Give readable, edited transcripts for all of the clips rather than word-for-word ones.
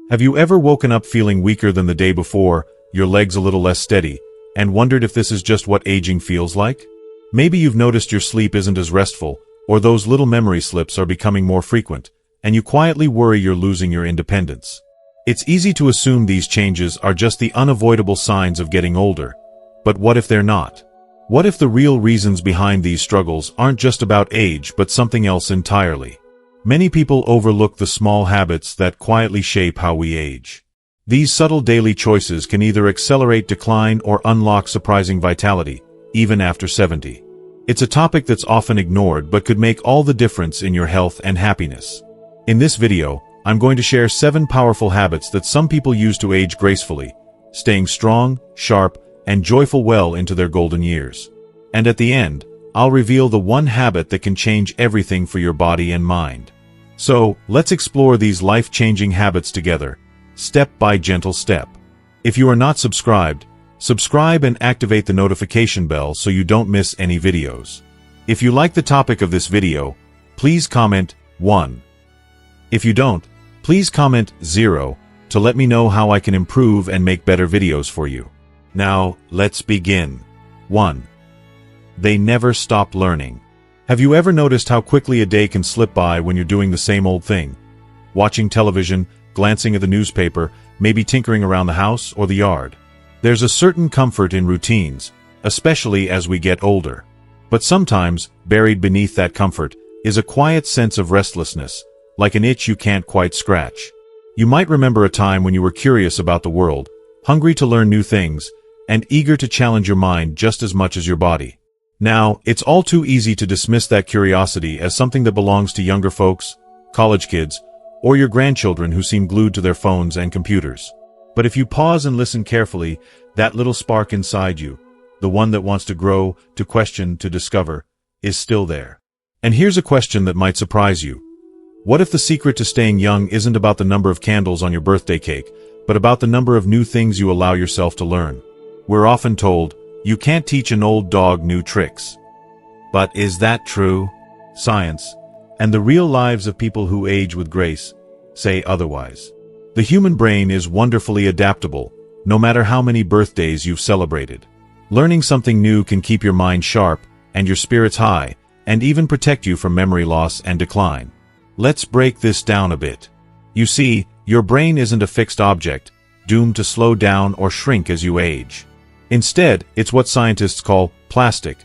Have you ever woken up feeling weaker than the day before, your legs a little less steady, and wondered if this is just what aging feels like? Maybe you've noticed your sleep isn't as restful, or those little memory slips are becoming more frequent, and you quietly worry you're losing your independence. It's easy to assume these changes are just the unavoidable signs of getting older. But what if they're not? What if the real reasons behind these struggles aren't just about age but something else entirely? Many people overlook the small habits that quietly shape how we age. These subtle daily choices can either accelerate decline or unlock surprising vitality, even after 70. It's a topic that's often ignored but could make all the difference in your health and happiness. In this video, I'm going to share 7 powerful habits that some people use to age gracefully, staying strong, sharp, and joyful well into their golden years. And at the end, I'll reveal the one habit that can change everything for your body and mind. So, let's explore these life-changing habits together, step by gentle step. If you are not subscribed, subscribe and activate the notification bell so you don't miss any videos. If you like the topic of this video, please comment 1. If you don't, please comment 0 to let me know how I can improve and make better videos for you. Now, let's begin. 1. They never stop learning. Have you ever noticed how quickly a day can slip by when you're doing the same old thing? Watching television, glancing at the newspaper, maybe tinkering around the house or the yard. There's a certain comfort in routines, especially as we get older. But sometimes, buried beneath that comfort, is a quiet sense of restlessness, like an itch you can't quite scratch. You might remember a time when you were curious about the world, hungry to learn new things, and eager to challenge your mind just as much as your body. Now, it's all too easy to dismiss that curiosity as something that belongs to younger folks, college kids, or your grandchildren who seem glued to their phones and computers. But if you pause and listen carefully, that little spark inside you, the one that wants to grow, to question, to discover, is still there. And here's a question that might surprise you. What if the secret to staying young isn't about the number of candles on your birthday cake, but about the number of new things you allow yourself to learn? We're often told, you can't teach an old dog new tricks. But is that true? Science, and the real lives of people who age with grace, say otherwise. The human brain is wonderfully adaptable, no matter how many birthdays you've celebrated. Learning something new can keep your mind sharp, and your spirits high, and even protect you from memory loss and decline. Let's break this down a bit. You see, your brain isn't a fixed object, doomed to slow down or shrink as you age. Instead, it's what scientists call plastic,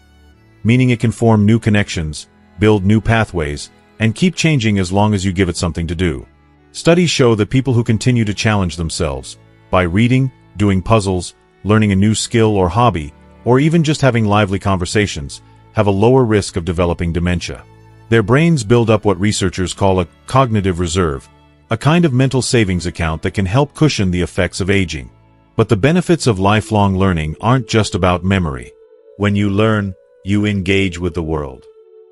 meaning it can form new connections, build new pathways, and keep changing as long as you give it something to do. Studies show that people who continue to challenge themselves, by reading, doing puzzles, learning a new skill or hobby, or even just having lively conversations, have a lower risk of developing dementia. Their brains build up what researchers call a cognitive reserve, a kind of mental savings account that can help cushion the effects of aging. But the benefits of lifelong learning aren't just about memory. When you learn, you engage with the world.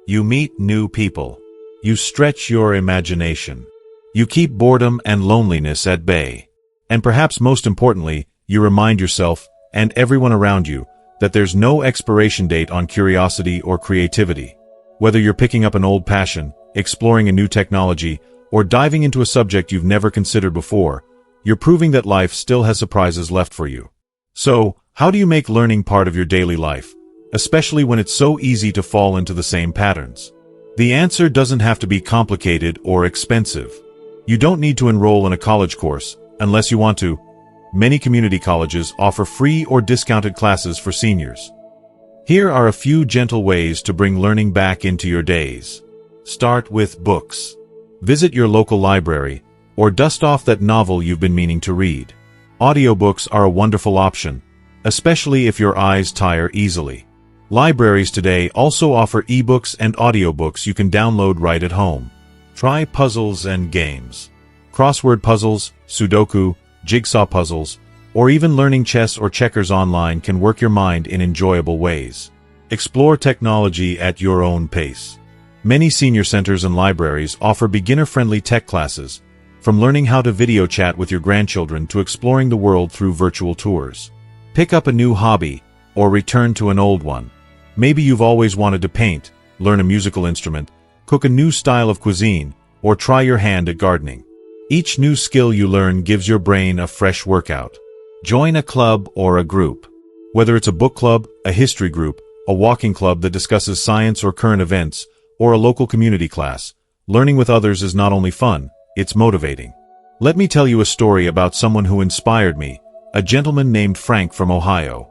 You meet new people. You stretch your imagination. You keep boredom and loneliness at bay. And perhaps most importantly, you remind yourself, and everyone around you, that there's no expiration date on curiosity or creativity. Whether you're picking up an old passion, exploring a new technology, or diving into a subject you've never considered before, you're proving that life still has surprises left for you. So, how do you make learning part of your daily life, especially when it's so easy to fall into the same patterns? The answer doesn't have to be complicated or expensive. You don't need to enroll in a college course, unless you want to. Many community colleges offer free or discounted classes for seniors. Here are a few gentle ways to bring learning back into your days. Start with books. Visit your local library, or dust off that novel you've been meaning to read. Audiobooks are a wonderful option, especially if your eyes tire easily. Libraries today also offer ebooks and audiobooks you can download right at home. Try puzzles and games. Crossword puzzles, Sudoku, jigsaw puzzles, or even learning chess or checkers online can work your mind in enjoyable ways. Explore technology at your own pace. Many senior centers and libraries offer beginner-friendly tech classes, from learning how to video chat with your grandchildren to exploring the world through virtual tours. Pick up a new hobby, or return to an old one. Maybe you've always wanted to paint, learn a musical instrument, cook a new style of cuisine, or try your hand at gardening. Each new skill you learn gives your brain a fresh workout. Join a club or a group. Whether it's a book club, a history group, a walking club that discusses science or current events, or a local community class, learning with others is not only fun, it's motivating. Let me tell you a story about someone who inspired me, a gentleman named Frank from Ohio.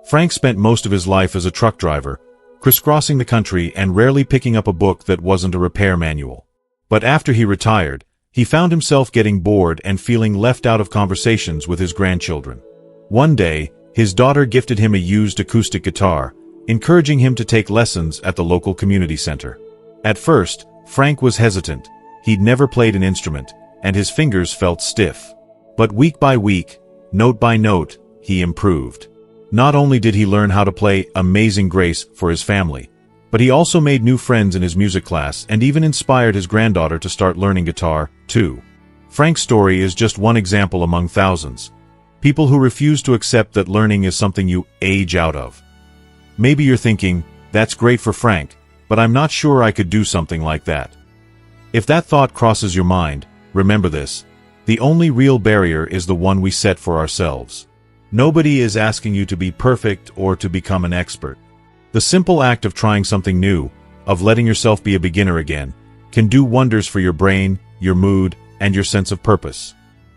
Frank spent most of his life as a truck driver, crisscrossing the country and rarely picking up a book that wasn't a repair manual. But after he retired, he found himself getting bored and feeling left out of conversations with his grandchildren. One day, his daughter gifted him a used acoustic guitar, encouraging him to take lessons at the local community center. At first, Frank was hesitant. He'd never played an instrument, and his fingers felt stiff. But week by week, note by note, he improved. Not only did he learn how to play Amazing Grace for his family, but he also made new friends in his music class and even inspired his granddaughter to start learning guitar, too. Frank's story is just one example among thousands. People who refuse to accept that learning is something you age out of. Maybe you're thinking, that's great for Frank, but I'm not sure I could do something like that. If that thought crosses your mind, remember this: the only real barrier is the one we set for ourselves. Nobody is asking you to be perfect or to become an expert. The simple act of trying something new, of letting yourself be a beginner again, can do wonders for your brain, your mood, and your sense of purpose.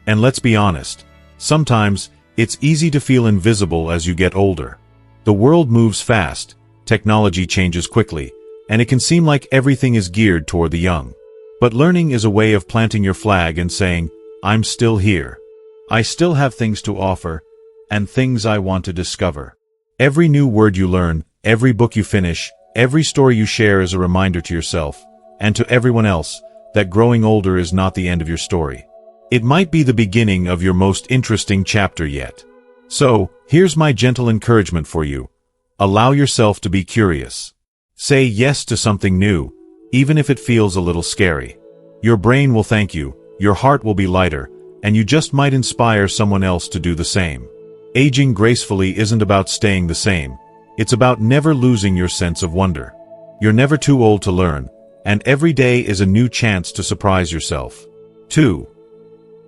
And let's be honest, sometimes it's easy to feel invisible as you get older. The world moves fast, technology changes quickly, and it can seem like everything is geared toward the young. But learning is a way of planting your flag and saying, I'm still here. I still have things to offer, and things I want to discover. Every new word you learn, every book you finish, every story you share is a reminder to yourself, and to everyone else, that growing older is not the end of your story. It might be the beginning of your most interesting chapter yet. So, here's my gentle encouragement for you. Allow yourself to be curious. Say yes to something new, even if it feels a little scary. Your brain will thank you, your heart will be lighter, and you just might inspire someone else to do the same. Aging gracefully isn't about staying the same. It's about never losing your sense of wonder. You're never too old to learn, and every day is a new chance to surprise yourself. 2.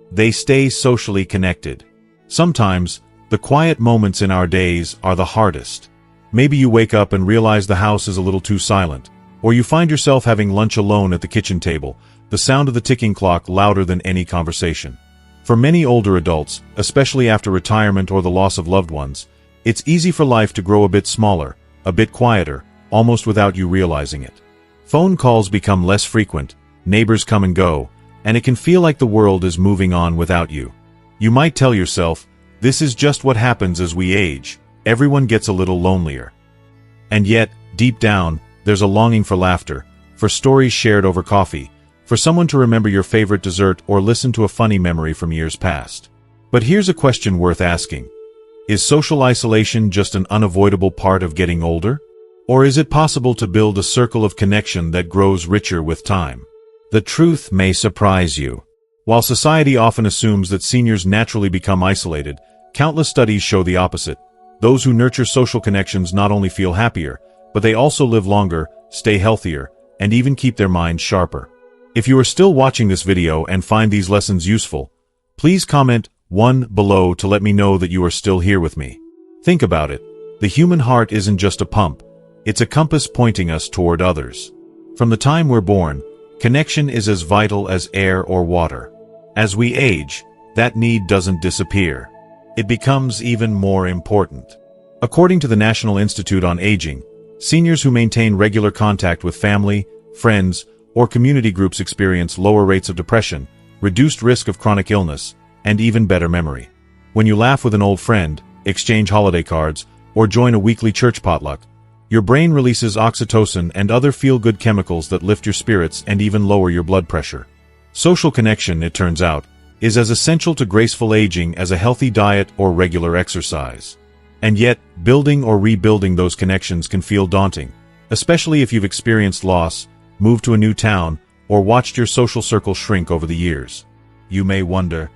They stay socially connected. Sometimes, the quiet moments in our days are the hardest. Maybe you wake up and realize the house is a little too silent, or you find yourself having lunch alone at the kitchen table, the sound of the ticking clock louder than any conversation. For many older adults, especially after retirement or the loss of loved ones, it's easy for life to grow a bit smaller, a bit quieter, almost without you realizing it. Phone calls become less frequent, neighbors come and go, and it can feel like the world is moving on without you. You might tell yourself, this is just what happens as we age, everyone gets a little lonelier. And yet, deep down, there's a longing for laughter, for stories shared over coffee, for someone to remember your favorite dessert or listen to a funny memory from years past. But here's a question worth asking. Is social isolation just an unavoidable part of getting older? Or is it possible to build a circle of connection that grows richer with time? The truth may surprise you. While society often assumes that seniors naturally become isolated, countless studies show the opposite. Those who nurture social connections not only feel happier, but they also live longer, stay healthier, and even keep their minds sharper. If you are still watching this video and find these lessons useful, please comment 1 below to let me know that you are still here with me. Think about it. The human heart isn't just a pump. It's a compass pointing us toward others. From the time we're born, connection is as vital as air or water. As we age, that need doesn't disappear. It becomes even more important. According to the National Institute on Aging, seniors who maintain regular contact with family, friends, or community groups experience lower rates of depression, reduced risk of chronic illness, and even better memory. When you laugh with an old friend, exchange holiday cards, or join a weekly church potluck, your brain releases oxytocin and other feel-good chemicals that lift your spirits and even lower your blood pressure. Social connection, it turns out, is as essential to graceful aging as a healthy diet or regular exercise. And yet, building or rebuilding those connections can feel daunting, especially if you've experienced loss, moved to a new town, or watched your social circle shrink over the years. You may wonder,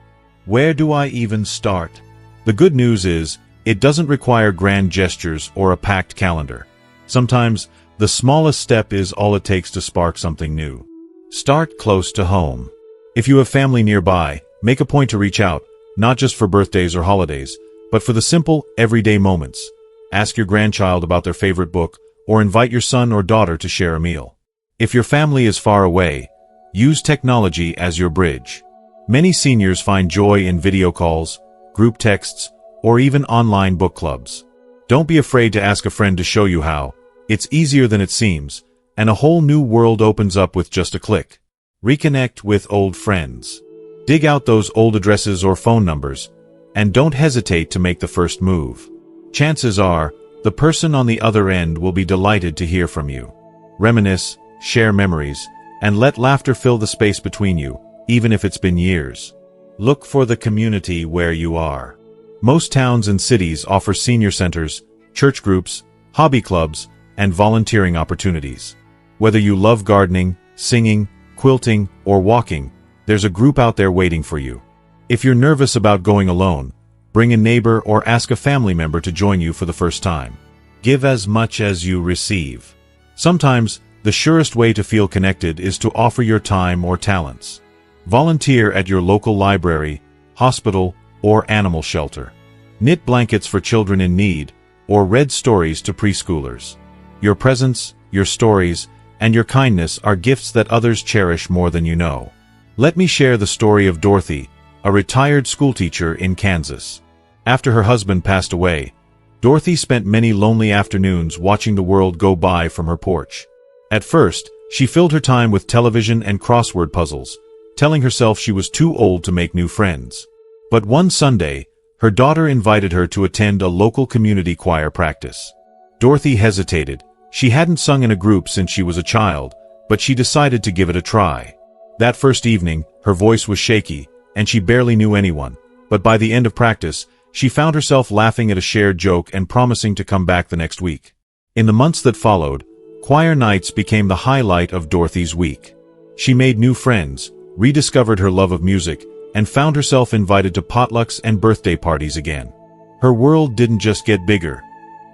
where do I even start? The good news is, it doesn't require grand gestures or a packed calendar. Sometimes, the smallest step is all it takes to spark something new. Start close to home. If you have family nearby, make a point to reach out, not just for birthdays or holidays, but for the simple, everyday moments. Ask your grandchild about their favorite book, or invite your son or daughter to share a meal. If your family is far away, use technology as your bridge. Many seniors find joy in video calls, group texts, or even online book clubs. Don't be afraid to ask a friend to show you how. It's easier than it seems, and a whole new world opens up with just a click. Reconnect with old friends. Dig out those old addresses or phone numbers, and don't hesitate to make the first move. Chances are, the person on the other end will be delighted to hear from you. Reminisce, share memories, and let laughter fill the space between you, even if it's been years. Look for the community where you are. Most towns and cities offer senior centers, church groups, hobby clubs, and volunteering opportunities. Whether you love gardening, singing, quilting, or walking, there's a group out there waiting for you. If you're nervous about going alone, bring a neighbor or ask a family member to join you for the first time. Give as much as you receive. Sometimes, the surest way to feel connected is to offer your time or talents. Volunteer at your local library, hospital, or animal shelter. Knit blankets for children in need, or read stories to preschoolers. Your presence, your stories, and your kindness are gifts that others cherish more than you know. Let me share the story of Dorothy, a retired schoolteacher in Kansas. After her husband passed away, Dorothy spent many lonely afternoons watching the world go by from her porch. At first, she filled her time with television and crossword puzzles, telling herself she was too old to make new friends. But one Sunday, her daughter invited her to attend a local community choir practice. Dorothy hesitated. She hadn't sung in a group since she was a child, but she decided to give it a try. That first evening, her voice was shaky, and she barely knew anyone, but by the end of practice, she found herself laughing at a shared joke and promising to come back the next week. In the months that followed, choir nights became the highlight of Dorothy's week. She made new friends, rediscovered her love of music, and found herself invited to potlucks and birthday parties again. Her world didn't just get bigger,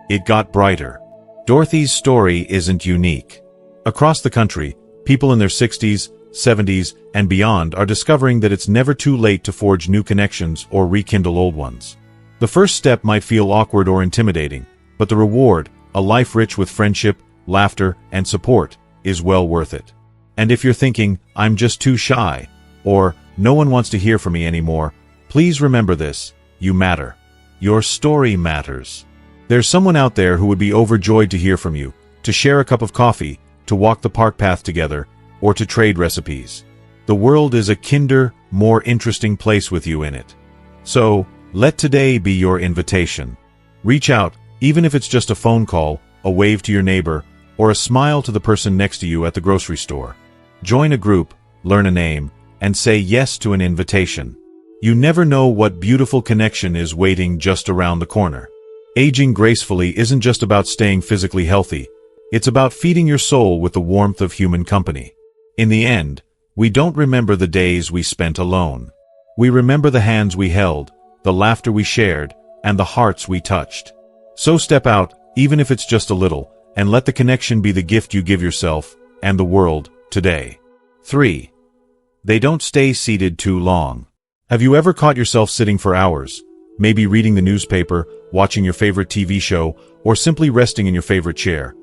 it got brighter. Dorothy's story isn't unique. Across the country, people in their 60s, 70s, and beyond are discovering that it's never too late to forge new connections or rekindle old ones. The first step might feel awkward or intimidating, but the reward, a life rich with friendship, laughter, and support, is well worth it. And if you're thinking, I'm just too shy, or no one wants to hear from me anymore, please remember this: you matter. Your story matters. There's someone out there who would be overjoyed to hear from you, to share a cup of coffee, to walk the park path together, or to trade recipes. The world is a kinder, more interesting place with you in it. So, let today be your invitation. Reach out, even if it's just a phone call, a wave to your neighbor, or a smile to the person next to you at the grocery store. Join a group, learn a name, and say yes to an invitation. You never know what beautiful connection is waiting just around the corner. Aging gracefully isn't just about staying physically healthy, it's about feeding your soul with the warmth of human company. In the end, we don't remember the days we spent alone. We remember the hands we held, the laughter we shared, and the hearts we touched. So step out, even if it's just a little, and let the connection be the gift you give yourself and the world today. 3. They don't stay seated too long. Have you ever caught yourself sitting for hours, maybe reading the newspaper, watching your favorite TV show, or simply resting in your favorite chair,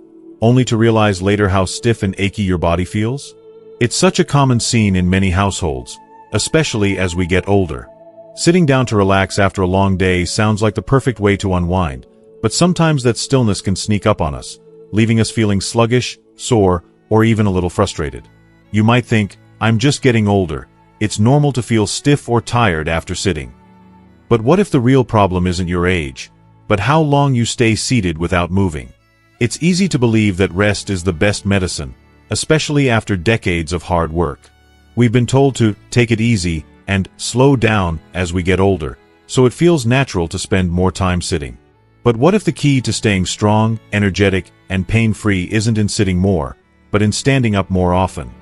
only to realize later how stiff and achy your body feels? It's such a common scene in many households, especially as we get older. Sitting down to relax after a long day sounds like the perfect way to unwind, but sometimes that stillness can sneak up on us, leaving us feeling sluggish, sore, or even a little frustrated. You might think, I'm just getting older. It's normal to feel stiff or tired after sitting. But what if the real problem isn't your age, but how long you stay seated without moving? It's easy to believe that rest is the best medicine, especially after decades of hard work. We've been told to take it easy and slow down as we get older, so it feels natural to spend more time sitting. But what if the key to staying strong, energetic, and pain-free isn't in sitting more, but in standing up more often?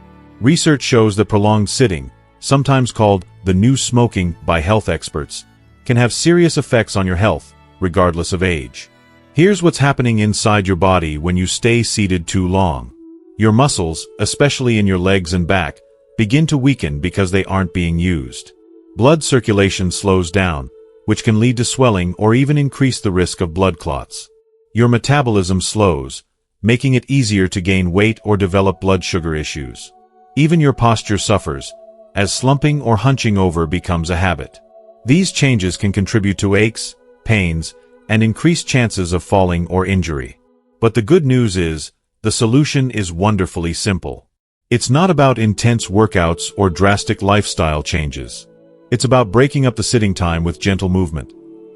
Research shows that prolonged sitting, sometimes called the new smoking by health experts, can have serious effects on your health, regardless of age. Here's what's happening inside your body when you stay seated too long. Your muscles, especially in your legs and back, begin to weaken because they aren't being used. Blood circulation slows down, which can lead to swelling or even increase the risk of blood clots. Your metabolism slows, making it easier to gain weight or develop blood sugar issues. Even your posture suffers, as slumping or hunching over becomes a habit. These changes can contribute to aches, pains, and increased chances of falling or injury. But the good news is, the solution is wonderfully simple. It's not about intense workouts or drastic lifestyle changes. It's about breaking up the sitting time with gentle movement.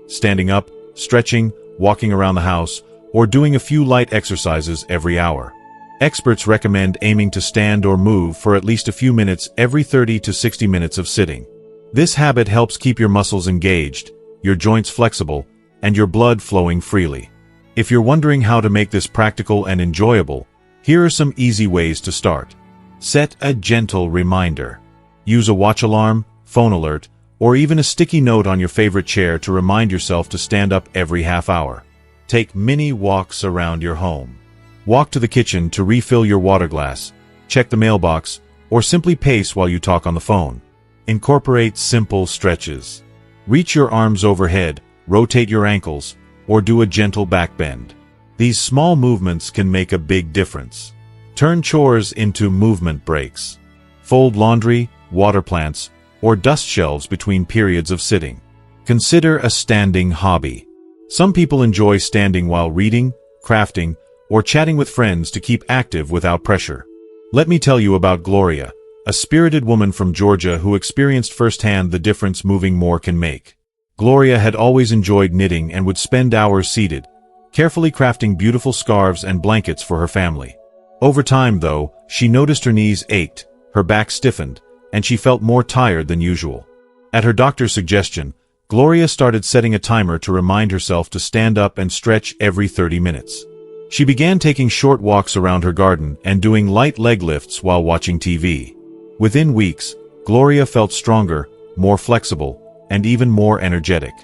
Standing up, stretching, walking around the house, or doing a few light exercises every hour. Experts recommend aiming to stand or move for at least a few minutes every 30 to 60 minutes of sitting. This habit helps keep your muscles engaged, your joints flexible, and your blood flowing freely. If you're wondering how to make this practical and enjoyable, here are some easy ways to start. Set a gentle reminder. Use a watch alarm, phone alert, or even a sticky note on your favorite chair to remind yourself to stand up every half hour. Take mini walks around your home. Walk to the kitchen to refill your water glass, check the mailbox, or simply pace while you talk on the phone. Incorporate simple stretches. Reach your arms overhead, rotate your ankles, or do a gentle back bend. These small movements can make a big difference. Turn chores into movement breaks. Fold laundry, water plants, or dust shelves between periods of sitting. Consider a standing hobby. Some people enjoy standing while reading, crafting, or chatting with friends to keep active without pressure. Let me tell you about Gloria, a spirited woman from Georgia who experienced firsthand the difference moving more can make. Gloria had always enjoyed knitting and would spend hours seated, carefully crafting beautiful scarves and blankets for her family. Over time, though, she noticed her knees ached, her back stiffened, and she felt more tired than usual. At her doctor's suggestion, Gloria started setting a timer to remind herself to stand up and stretch every 30 minutes. She began taking short walks around her garden and doing light leg lifts while watching TV. Within weeks, Gloria felt stronger, more flexible, and even more energetic.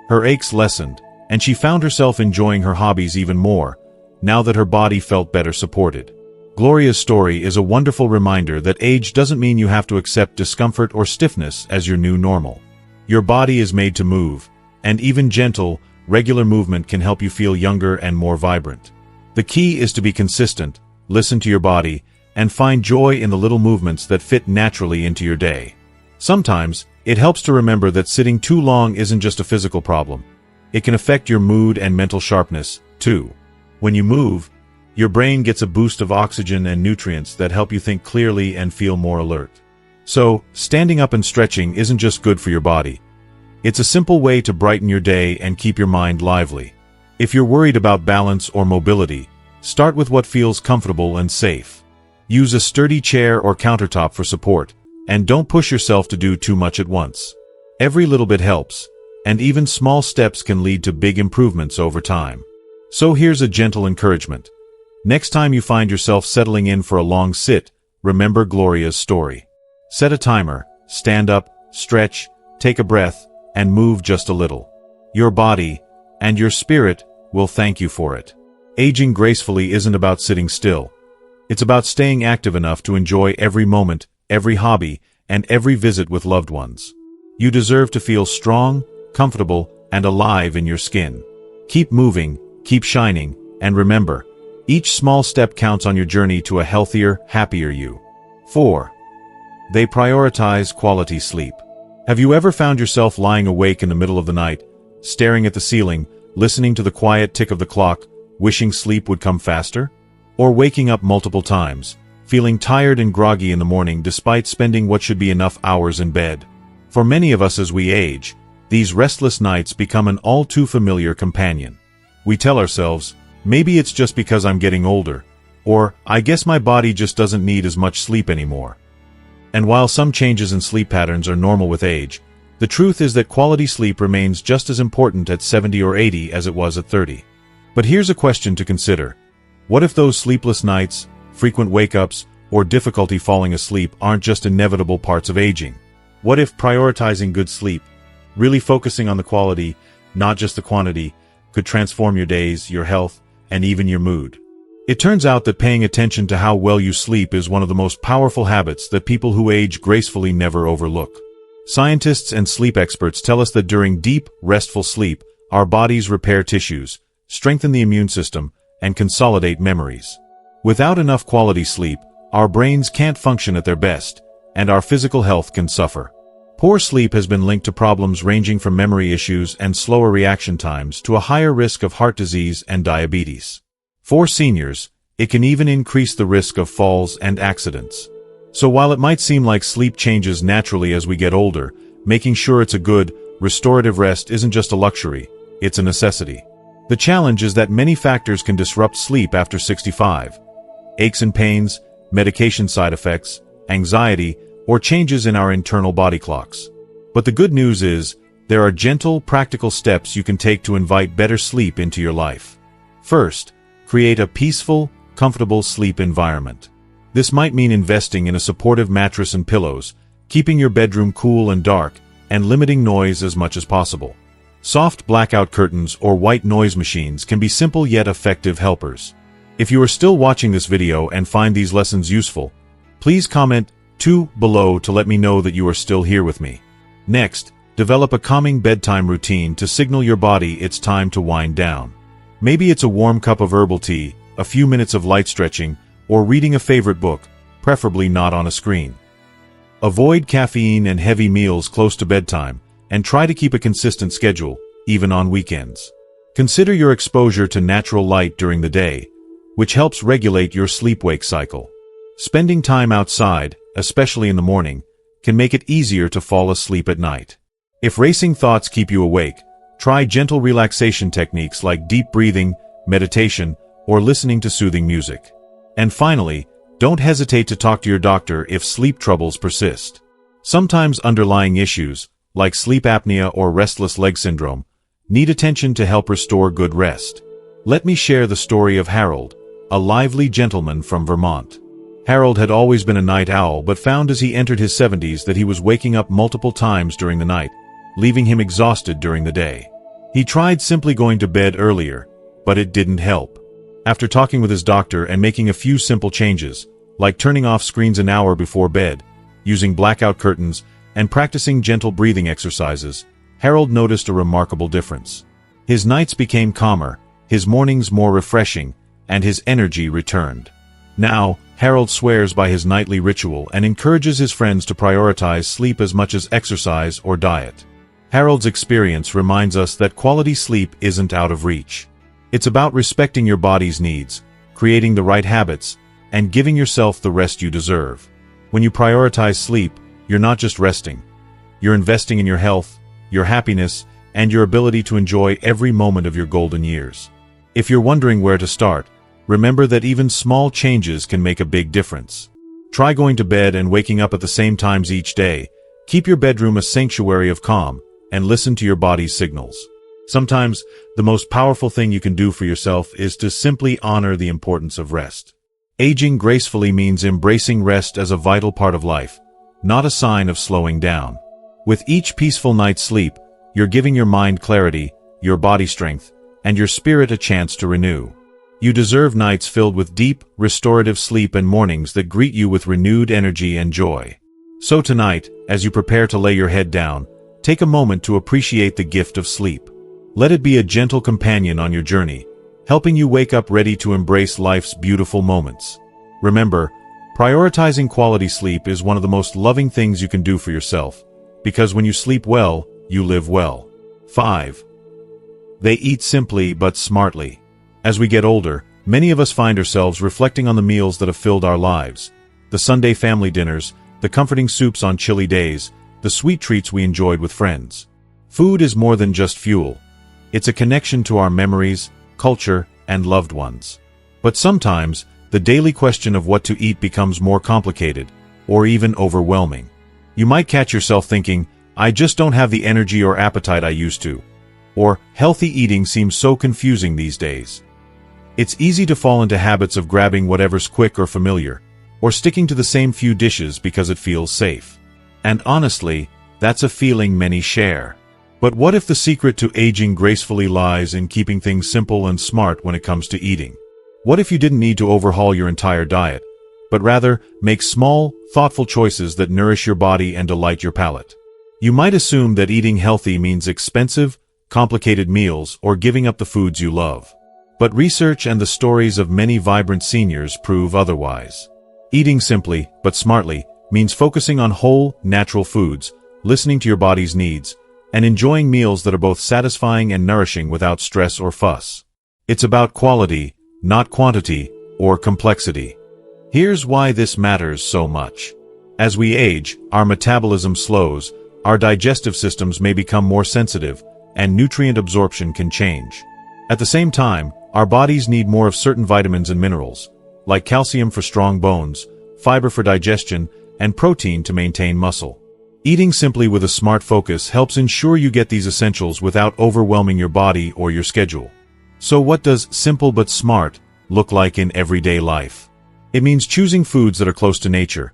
Her aches lessened, and she found herself enjoying her hobbies even more, now that her body felt better supported. Gloria's story is a wonderful reminder that age doesn't mean you have to accept discomfort or stiffness as your new normal. Your body is made to move, and even gentle, regular movement can help you feel younger and more vibrant. The key is to be consistent, listen to your body, and find joy in the little movements that fit naturally into your day. Sometimes, it helps to remember that sitting too long isn't just a physical problem. It can affect your mood and mental sharpness, too. When you move, your brain gets a boost of oxygen and nutrients that help you think clearly and feel more alert. So, standing up and stretching isn't just good for your body. It's a simple way to brighten your day and keep your mind lively. If you're worried about balance or mobility, start with what feels comfortable and safe. Use a sturdy chair or countertop for support, and don't push yourself to do too much at once. Every little bit helps, and even small steps can lead to big improvements over time. So here's a gentle encouragement. Next time you find yourself settling in for a long sit, remember Gloria's story. Set a timer, stand up, stretch, take a breath, and move just a little. Your body, and your spirit, will thank you for it. Aging gracefully isn't about sitting still. It's about staying active enough to enjoy every moment, every hobby, and every visit with loved ones. You deserve to feel strong, comfortable, and alive in your skin. Keep moving, keep shining, and remember, each small step counts on your journey to a healthier, happier you. 4. They prioritize quality sleep. Have you ever found yourself lying awake in the middle of the night, staring at the ceiling, listening to the quiet tick of the clock, wishing sleep would come faster? Or waking up multiple times, feeling tired and groggy in the morning despite spending what should be enough hours in bed? For many of us as we age, these restless nights become an all too familiar companion. We tell ourselves, maybe it's just because I'm getting older, or I guess my body just doesn't need as much sleep anymore. And while some changes in sleep patterns are normal with age, the truth is that quality sleep remains just as important at 70 or 80 as it was at 30. But here's a question to consider. What if those sleepless nights, frequent wake-ups, or difficulty falling asleep aren't just inevitable parts of aging? What if prioritizing good sleep, really focusing on the quality, not just the quantity, could transform your days, your health, and even your mood? It turns out that paying attention to how well you sleep is one of the most powerful habits that people who age gracefully never overlook. Scientists and sleep experts tell us that during deep, restful sleep, our bodies repair tissues, strengthen the immune system, and consolidate memories. Without enough quality sleep, our brains can't function at their best, and our physical health can suffer. Poor sleep has been linked to problems ranging from memory issues and slower reaction times to a higher risk of heart disease and diabetes. For seniors, it can even increase the risk of falls and accidents. So while it might seem like sleep changes naturally as we get older, making sure it's a good, restorative rest isn't just a luxury, it's a necessity. The challenge is that many factors can disrupt sleep after 65. Aches and pains, medication side effects, anxiety, or changes in our internal body clocks. But the good news is, there are gentle, practical steps you can take to invite better sleep into your life. First, create a peaceful, comfortable sleep environment. This might mean investing in a supportive mattress and pillows, keeping your bedroom cool and dark, and limiting noise as much as possible. Soft blackout curtains or white noise machines can be simple yet effective helpers. If you are still watching this video and find these lessons useful, please comment 2 below to let me know that you are still here with me. Next, develop a calming bedtime routine to signal your body it's time to wind down. Maybe it's a warm cup of herbal tea, a few minutes of light stretching, or reading a favorite book, preferably not on a screen. Avoid caffeine and heavy meals close to bedtime, and try to keep a consistent schedule, even on weekends. Consider your exposure to natural light during the day, which helps regulate your sleep-wake cycle. Spending time outside, especially in the morning, can make it easier to fall asleep at night. If racing thoughts keep you awake, try gentle relaxation techniques like deep breathing, meditation, or listening to soothing music. And finally, don't hesitate to talk to your doctor if sleep troubles persist. Sometimes underlying issues, like sleep apnea or restless leg syndrome, need attention to help restore good rest. Let me share the story of Harold, a lively gentleman from Vermont. Harold had always been a night owl but found as he entered his 70s that he was waking up multiple times during the night, leaving him exhausted during the day. He tried simply going to bed earlier, but it didn't help. After talking with his doctor and making a few simple changes, like turning off screens an hour before bed, using blackout curtains, and practicing gentle breathing exercises, Harold noticed a remarkable difference. His nights became calmer, his mornings more refreshing, and his energy returned. Now, Harold swears by his nightly ritual and encourages his friends to prioritize sleep as much as exercise or diet. Harold's experience reminds us that quality sleep isn't out of reach. It's about respecting your body's needs, creating the right habits, and giving yourself the rest you deserve. When you prioritize sleep, you're not just resting. You're investing in your health, your happiness, and your ability to enjoy every moment of your golden years. If you're wondering where to start, remember that even small changes can make a big difference. Try going to bed and waking up at the same times each day. Keep your bedroom a sanctuary of calm, and listen to your body's signals. Sometimes, the most powerful thing you can do for yourself is to simply honor the importance of rest. Aging gracefully means embracing rest as a vital part of life, not a sign of slowing down. With each peaceful night's sleep, you're giving your mind clarity, your body strength, and your spirit a chance to renew. You deserve nights filled with deep, restorative sleep and mornings that greet you with renewed energy and joy. So tonight, as you prepare to lay your head down, take a moment to appreciate the gift of sleep. Let it be a gentle companion on your journey, helping you wake up ready to embrace life's beautiful moments. Remember, prioritizing quality sleep is one of the most loving things you can do for yourself, because when you sleep well, you live well. 5. They eat simply but smartly. As we get older, many of us find ourselves reflecting on the meals that have filled our lives. The Sunday family dinners, the comforting soups on chilly days, the sweet treats we enjoyed with friends. Food is more than just fuel. It's a connection to our memories, culture, and loved ones. But sometimes, the daily question of what to eat becomes more complicated, or even overwhelming. You might catch yourself thinking, I just don't have the energy or appetite I used to. Or, healthy eating seems so confusing these days. It's easy to fall into habits of grabbing whatever's quick or familiar, or sticking to the same few dishes because it feels safe. And honestly, that's a feeling many share. But what if the secret to aging gracefully lies in keeping things simple and smart when it comes to eating? What if you didn't need to overhaul your entire diet, but rather make small, thoughtful choices that nourish your body and delight your palate? You might assume that eating healthy means expensive, complicated meals or giving up the foods you love. But research and the stories of many vibrant seniors prove otherwise. Eating simply, but smartly, means focusing on whole, natural foods, listening to your body's needs, and enjoying meals that are both satisfying and nourishing without stress or fuss. It's about quality, not quantity or complexity. Here's why this matters so much. As we age, our metabolism slows, our digestive systems may become more sensitive, and nutrient absorption can change. At the same time, our bodies need more of certain vitamins and minerals, like calcium for strong bones, fiber for digestion, and protein to maintain muscle. Eating simply with a smart focus helps ensure you get these essentials without overwhelming your body or your schedule. So what does simple but smart look like in everyday life? It means choosing foods that are close to nature.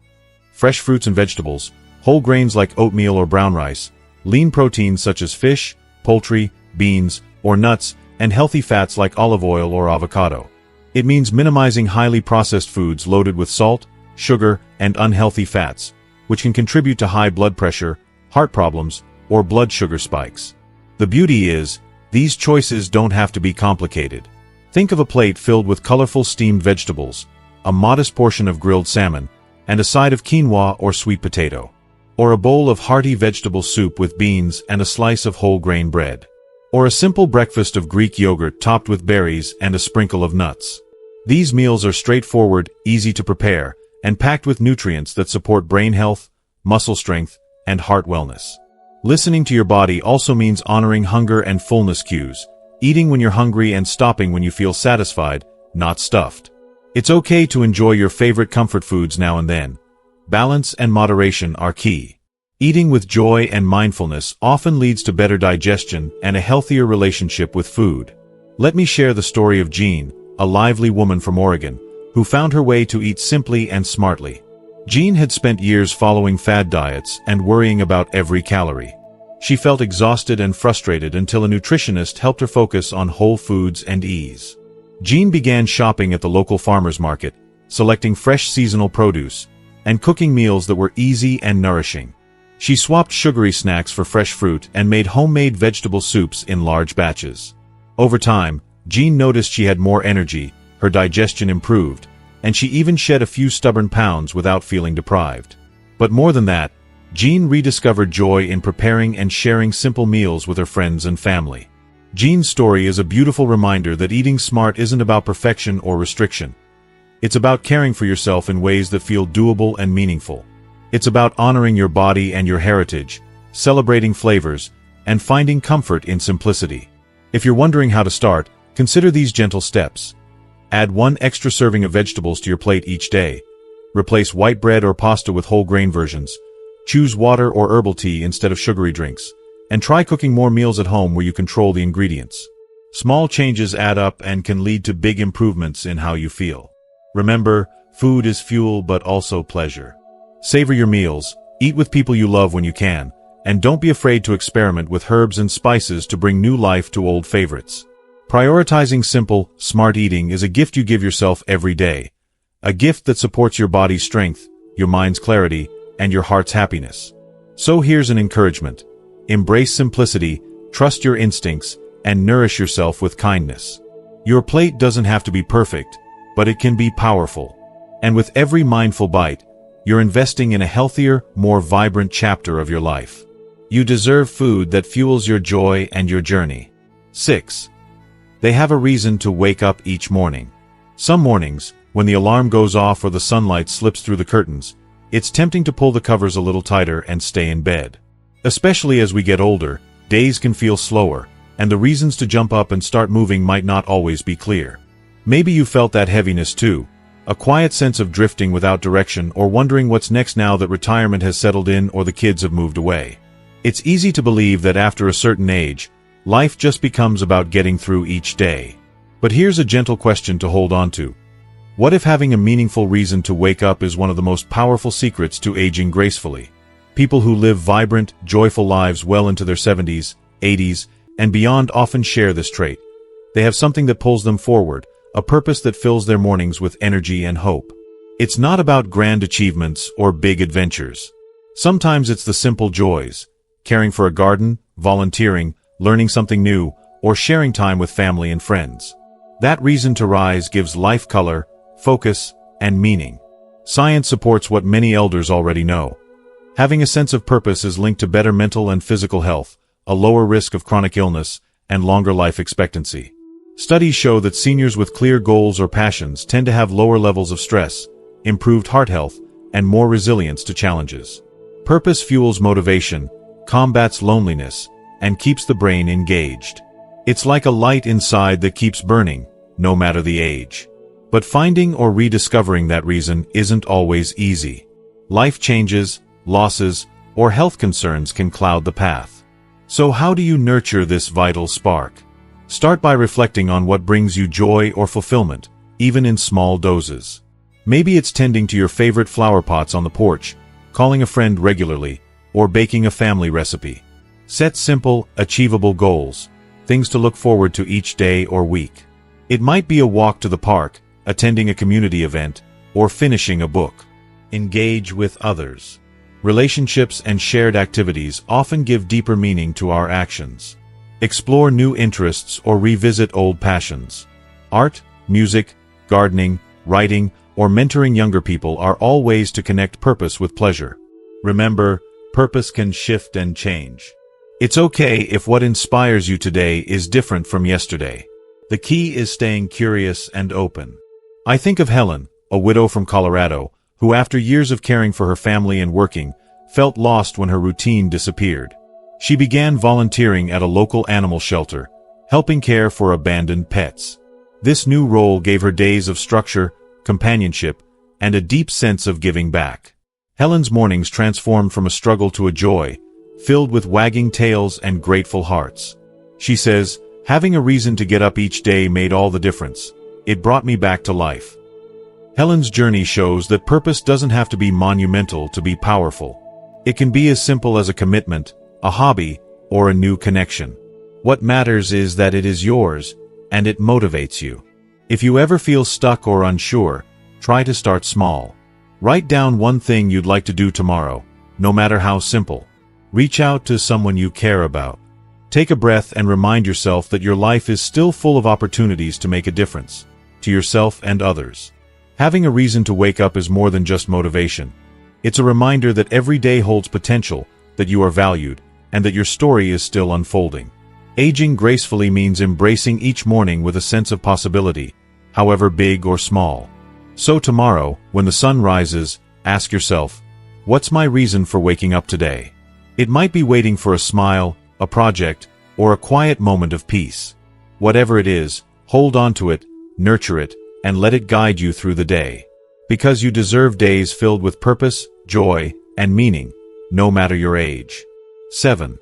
Fresh fruits and vegetables, whole grains like oatmeal or brown rice, lean proteins such as fish, poultry, beans, or nuts, and healthy fats like olive oil or avocado. It means minimizing highly processed foods loaded with salt, sugar, and unhealthy fats, which can contribute to high blood pressure, heart problems, or blood sugar spikes. The beauty is, these choices don't have to be complicated. Think of a plate filled with colorful steamed vegetables, a modest portion of grilled salmon, and a side of quinoa or sweet potato. Or a bowl of hearty vegetable soup with beans and a slice of whole grain bread. Or a simple breakfast of Greek yogurt topped with berries and a sprinkle of nuts. These meals are straightforward, easy to prepare, and packed with nutrients that support brain health, muscle strength, and heart wellness. Listening to your body also means honoring hunger and fullness cues, eating when you're hungry and stopping when you feel satisfied, not stuffed. It's okay to enjoy your favorite comfort foods now and then. Balance and moderation are key. Eating with joy and mindfulness often leads to better digestion and a healthier relationship with food. Let me share the story of Jean, a lively woman from Oregon, who found her way to eat simply and smartly. Jean had spent years following fad diets and worrying about every calorie. She felt exhausted and frustrated until a nutritionist helped her focus on whole foods and ease. Jean began shopping at the local farmers market, selecting fresh seasonal produce, and cooking meals that were easy and nourishing. She swapped sugary snacks for fresh fruit and made homemade vegetable soups in large batches. Over time, Jean noticed she had more energy, her digestion improved, and she even shed a few stubborn pounds without feeling deprived. But more than that, Jean rediscovered joy in preparing and sharing simple meals with her friends and family. Jean's story is a beautiful reminder that eating smart isn't about perfection or restriction. It's about caring for yourself in ways that feel doable and meaningful. It's about honoring your body and your heritage, celebrating flavors, and finding comfort in simplicity. If you're wondering how to start, consider these gentle steps. Add 1 extra serving of vegetables to your plate each day. Replace white bread or pasta with whole grain versions. Choose water or herbal tea instead of sugary drinks. And try cooking more meals at home where you control the ingredients. Small changes add up and can lead to big improvements in how you feel. Remember, food is fuel but also pleasure. Savor your meals, eat with people you love when you can, and don't be afraid to experiment with herbs and spices to bring new life to old favorites. Prioritizing simple, smart eating is a gift you give yourself every day. A gift that supports your body's strength, your mind's clarity, and your heart's happiness. So here's an encouragement. Embrace simplicity, trust your instincts, and nourish yourself with kindness. Your plate doesn't have to be perfect, but it can be powerful. And with every mindful bite, you're investing in a healthier, more vibrant chapter of your life. You deserve food that fuels your joy and your journey. 6. They have a reason to wake up each morning. Some mornings, when the alarm goes off or the sunlight slips through the curtains, it's tempting to pull the covers a little tighter and stay in bed. Especially as we get older, days can feel slower, and the reasons to jump up and start moving might not always be clear. Maybe you felt that heaviness too. A quiet sense of drifting without direction or wondering what's next now that retirement has settled in or the kids have moved away. It's easy to believe that after a certain age, life just becomes about getting through each day. But here's a gentle question to hold on to. What if having a meaningful reason to wake up is one of the most powerful secrets to aging gracefully? People who live vibrant, joyful lives well into their 70s, 80s, and beyond often share this trait. They have something that pulls them forward, a purpose that fills their mornings with energy and hope. It's not about grand achievements or big adventures. Sometimes it's the simple joys, caring for a garden, volunteering, learning something new, or sharing time with family and friends. That reason to rise gives life color, focus, and meaning. Science supports what many elders already know. Having a sense of purpose is linked to better mental and physical health, a lower risk of chronic illness, and longer life expectancy. Studies show that seniors with clear goals or passions tend to have lower levels of stress, improved heart health, and more resilience to challenges. Purpose fuels motivation, combats loneliness, and keeps the brain engaged. It's like a light inside that keeps burning, no matter the age. But finding or rediscovering that reason isn't always easy. Life changes, losses, or health concerns can cloud the path. So how do you nurture this vital spark? Start by reflecting on what brings you joy or fulfillment, even in small doses. Maybe it's tending to your favorite flower pots on the porch, calling a friend regularly, or baking a family recipe. Set simple, achievable goals, things to look forward to each day or week. It might be a walk to the park, attending a community event, or finishing a book. Engage with others. Relationships and shared activities often give deeper meaning to our actions. Explore new interests or revisit old passions. Art, music, gardening, writing, or mentoring younger people are all ways to connect purpose with pleasure. Remember, purpose can shift and change. It's okay if what inspires you today is different from yesterday. The key is staying curious and open. I think of Helen, a widow from Colorado, who after years of caring for her family and working, felt lost when her routine disappeared. She began volunteering at a local animal shelter, helping care for abandoned pets. This new role gave her days of structure, companionship, and a deep sense of giving back. Helen's mornings transformed from a struggle to a joy, filled with wagging tails and grateful hearts. She says, "Having a reason to get up each day made all the difference. It brought me back to life." Helen's journey shows that purpose doesn't have to be monumental to be powerful. It can be as simple as a commitment, a hobby, or a new connection. What matters is that it is yours, and it motivates you. If you ever feel stuck or unsure, try to start small. Write down one thing you'd like to do tomorrow, no matter how simple. Reach out to someone you care about. Take a breath and remind yourself that your life is still full of opportunities to make a difference, to yourself and others. Having a reason to wake up is more than just motivation. It's a reminder that every day holds potential, that you are valued, and that your story is still unfolding. Aging gracefully means embracing each morning with a sense of possibility, however big or small. So tomorrow, when the sun rises, ask yourself, what's my reason for waking up today? It might be waiting for a smile, a project, or a quiet moment of peace. Whatever it is, hold on to it, nurture it, and let it guide you through the day. Because you deserve days filled with purpose, joy, and meaning, no matter your age. 7.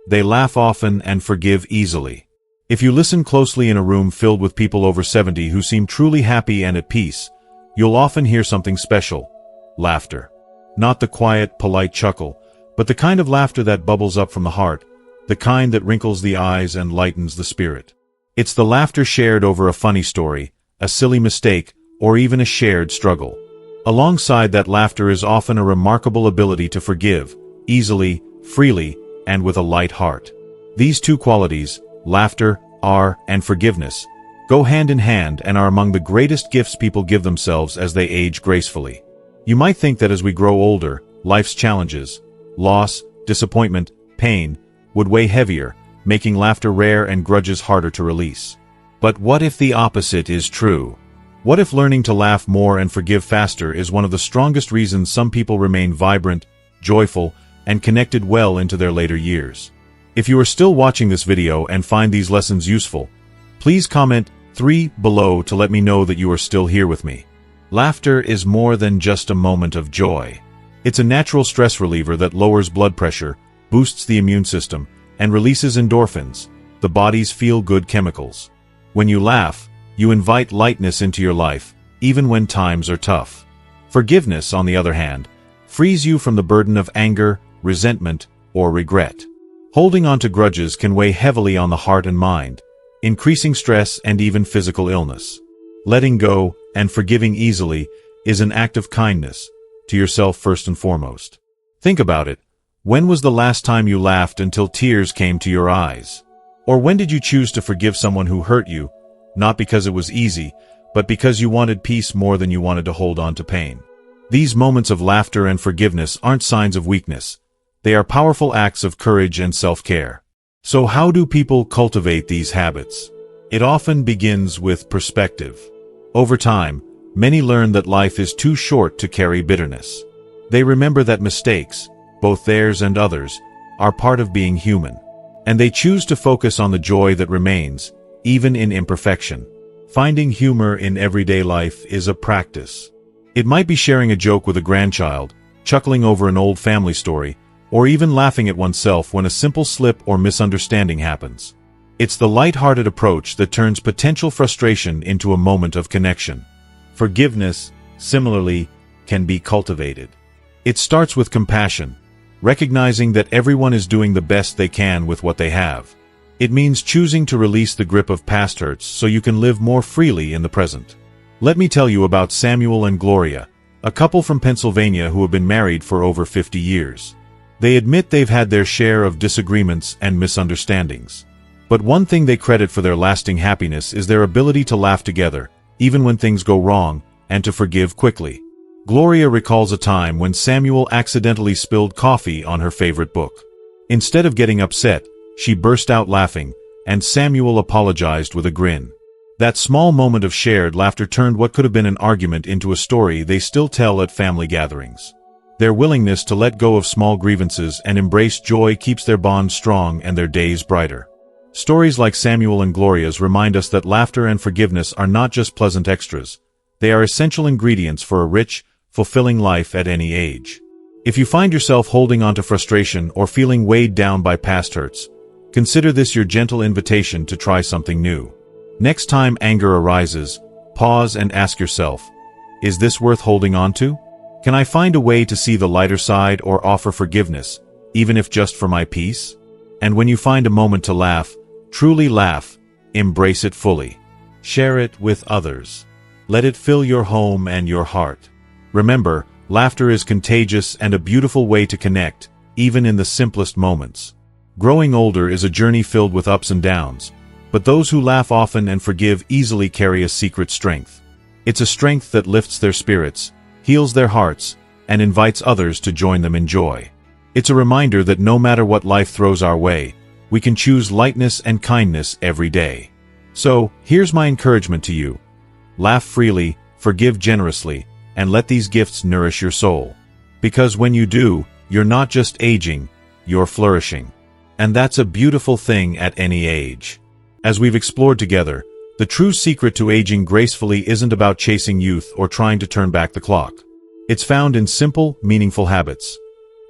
They laugh often and forgive easily. If you listen closely in a room filled with people over 70 who seem truly happy and at peace, you'll often hear something special: laughter. Not the quiet, polite chuckle, but the kind of laughter that bubbles up from the heart, the kind that wrinkles the eyes and lightens the spirit. It's the laughter shared over a funny story, a silly mistake, or even a shared struggle. Alongside that laughter is often a remarkable ability to forgive, easily, freely, and with a light heart. These two qualities, laughter, and forgiveness, go hand in hand and are among the greatest gifts people give themselves as they age gracefully. You might think that as we grow older, life's challenges, loss, disappointment, pain, would weigh heavier, making laughter rare and grudges harder to release. But what if the opposite is true? What if learning to laugh more and forgive faster is one of the strongest reasons some people remain vibrant, joyful, and connected well into their later years? If you are still watching this video and find these lessons useful, please comment 3 below to let me know that you are still here with me. Laughter is more than just a moment of joy. It's a natural stress reliever that lowers blood pressure, boosts the immune system, and releases endorphins, the body's feel-good chemicals. When you laugh, you invite lightness into your life, even when times are tough. Forgiveness, on the other hand, frees you from the burden of anger, resentment, or regret. Holding on to grudges can weigh heavily on the heart and mind, increasing stress and even physical illness. Letting go and forgiving easily is an act of kindness to yourself first and foremost. Think about it. When was the last time you laughed until tears came to your eyes? Or when did you choose to forgive someone who hurt you, not because it was easy, but because you wanted peace more than you wanted to hold on to pain? These moments of laughter and forgiveness aren't signs of weakness. They are powerful acts of courage and self-care. So how do people cultivate these habits? It often begins with perspective. Over time, many learn that life is too short to carry bitterness. They remember that mistakes, both theirs and others, are part of being human. And they choose to focus on the joy that remains, even in imperfection. Finding humor in everyday life is a practice. It might be sharing a joke with a grandchild, chuckling over an old family story, or even laughing at oneself when a simple slip or misunderstanding happens. It's the light-hearted approach that turns potential frustration into a moment of connection. Forgiveness, similarly, can be cultivated. It starts with compassion, recognizing that everyone is doing the best they can with what they have. It means choosing to release the grip of past hurts so you can live more freely in the present. Let me tell you about Samuel and Gloria, a couple from Pennsylvania who have been married for over 50 years. They admit they've had their share of disagreements and misunderstandings. But one thing they credit for their lasting happiness is their ability to laugh together, even when things go wrong, and to forgive quickly. Gloria recalls a time when Samuel accidentally spilled coffee on her favorite book. Instead of getting upset, she burst out laughing, and Samuel apologized with a grin. That small moment of shared laughter turned what could have been an argument into a story they still tell at family gatherings. Their willingness to let go of small grievances and embrace joy keeps their bond strong and their days brighter. Stories like Samuel and Gloria's remind us that laughter and forgiveness are not just pleasant extras. They are essential ingredients for a rich, fulfilling life at any age. If you find yourself holding on to frustration or feeling weighed down by past hurts, consider this your gentle invitation to try something new. Next time anger arises, pause and ask yourself, is this worth holding on to? Can I find a way to see the lighter side or offer forgiveness, even if just for my peace? And when you find a moment to laugh, truly laugh, embrace it fully. Share it with others. Let it fill your home and your heart. Remember, laughter is contagious and a beautiful way to connect, even in the simplest moments. Growing older is a journey filled with ups and downs, but those who laugh often and forgive easily carry a secret strength. It's a strength that lifts their spirits, heals their hearts, and invites others to join them in joy. It's a reminder that no matter what life throws our way, we can choose lightness and kindness every day. So, here's my encouragement to you. Laugh freely, forgive generously, and let these gifts nourish your soul. Because when you do, you're not just aging, you're flourishing. And that's a beautiful thing at any age. As we've explored together, the true secret to aging gracefully isn't about chasing youth or trying to turn back the clock. It's found in simple, meaningful habits.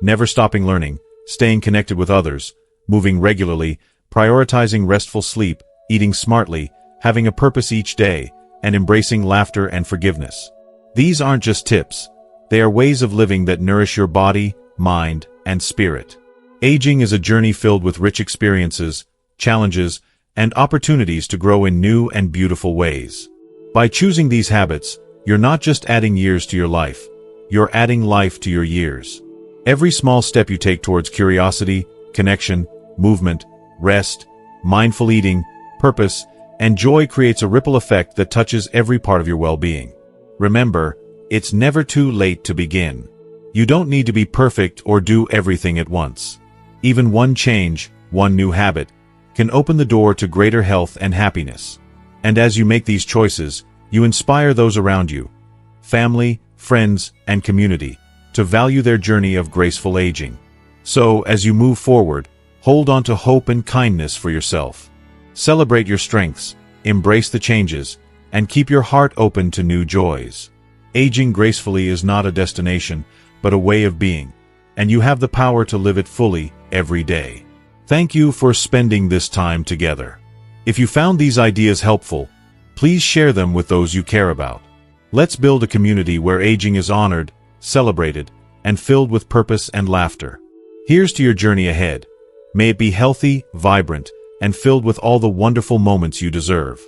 Never stopping learning, staying connected with others, moving regularly, prioritizing restful sleep, eating smartly, having a purpose each day, and embracing laughter and forgiveness. These aren't just tips. They are ways of living that nourish your body, mind, and spirit. Aging is a journey filled with rich experiences, challenges, and opportunities to grow in new and beautiful ways. By choosing these habits, you're not just adding years to your life, you're adding life to your years. Every small step you take towards curiosity, connection, movement, rest, mindful eating, purpose, and joy creates a ripple effect that touches every part of your well-being. Remember, it's never too late to begin. You don't need to be perfect or do everything at once. Even one change, one new habit, can open the door to greater health and happiness. And as you make these choices, you inspire those around you, family, friends, and community, to value their journey of graceful aging. So, as you move forward, hold on to hope and kindness for yourself. Celebrate your strengths, embrace the changes, and keep your heart open to new joys. Aging gracefully is not a destination, but a way of being, and you have the power to live it fully every day. Thank you for spending this time together. If you found these ideas helpful, please share them with those you care about. Let's build a community where aging is honored, celebrated, and filled with purpose and laughter. Here's to your journey ahead. May it be healthy, vibrant, and filled with all the wonderful moments you deserve.